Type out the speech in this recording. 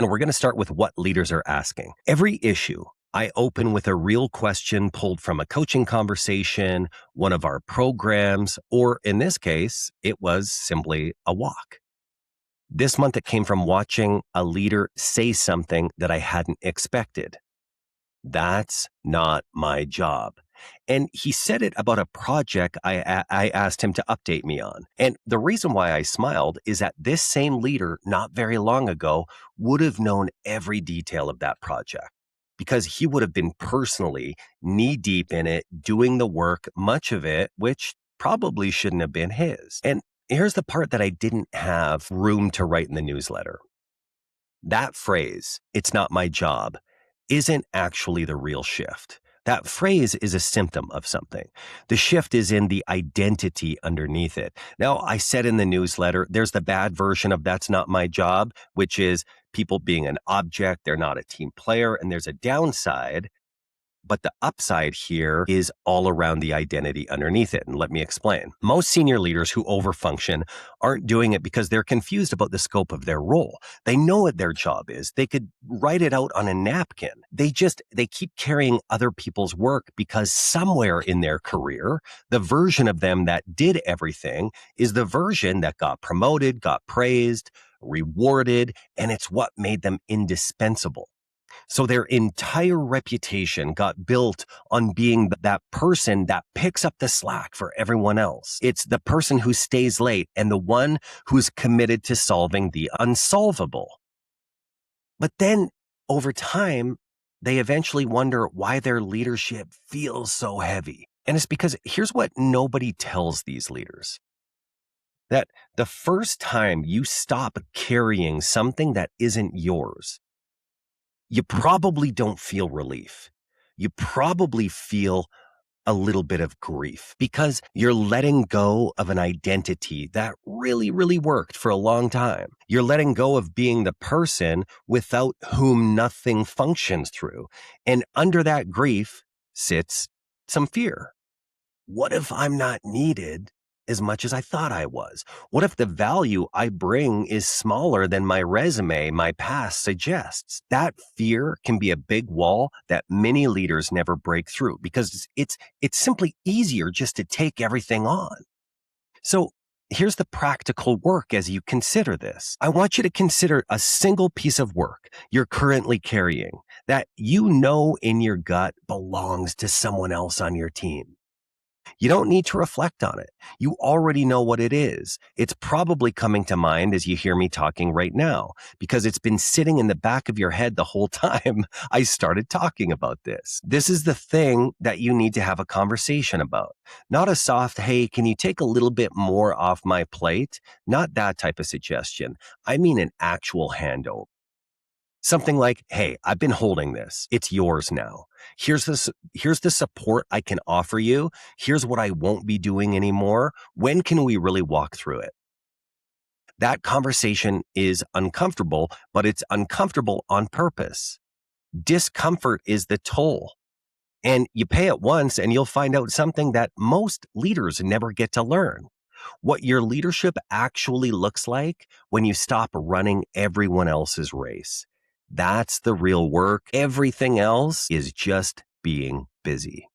and we're going to start with what leaders are asking. Every issue, I open with a real question pulled from a coaching conversation, one of our programs, or in this case, it was simply a walk. This month, it came from watching a leader say something that I hadn't expected. That's not my job. And he said it about a project I asked him to update me on. And the reason why I smiled is that this same leader, not very long ago, would have known every detail of that project because he would have been personally knee deep in it, doing the work, much of it, which probably shouldn't have been his. And here's the part that I didn't have room to write in the newsletter. That phrase, "it's not my job," isn't actually the real shift. That phrase is a symptom of something. The shift is in the identity underneath it. Now, I said in the newsletter, there's the bad version of "that's not my job," which is people being an object, they're not a team player, and there's a downside. But the upside here is all around the identity underneath it. And let me explain. Most senior leaders who overfunction aren't doing it because they're confused about the scope of their role. They know what their job is. They could write it out on a napkin. They keep carrying other people's work because somewhere in their career, the version of them that did everything is the version that got promoted, got praised, rewarded, and it's what made them indispensable. So their entire reputation got built on being that person that picks up the slack for everyone else. It's the person who stays late and the one who's committed to solving the unsolvable. But then over time, they eventually wonder why their leadership feels so heavy. And it's because here's what nobody tells these leaders. That the first time you stop carrying something that isn't yours, you probably don't feel relief. You probably feel a little bit of grief because you're letting go of an identity that really, really worked for a long time. You're letting go of being the person without whom nothing functions through. And under that grief sits some fear. What if I'm not needed as much as I thought I was? What if the value I bring is smaller than my resume, my past suggests? That fear can be a big wall that many leaders never break through because it's simply easier just to take everything on. So here's the practical work as you consider this. I want you to consider a single piece of work you're currently carrying that you know in your gut belongs to someone else on your team. You don't need to reflect on it. You already know what it is. It's probably coming to mind as you hear me talking right now, because it's been sitting in the back of your head the whole time I started talking about this. This is the thing that you need to have a conversation about. Not a soft, "hey, can you take a little bit more off my plate?" Not that type of suggestion. I mean an actual handover. Something like, "hey, I've been holding this. It's yours now. Here's the support I can offer you. Here's what I won't be doing anymore. When can we really walk through it?" That conversation is uncomfortable, but it's uncomfortable on purpose. Discomfort is the toll. And you pay it once and you'll find out something that most leaders never get to learn. What your leadership actually looks like when you stop running everyone else's race. That's the real work. Everything else is just being busy.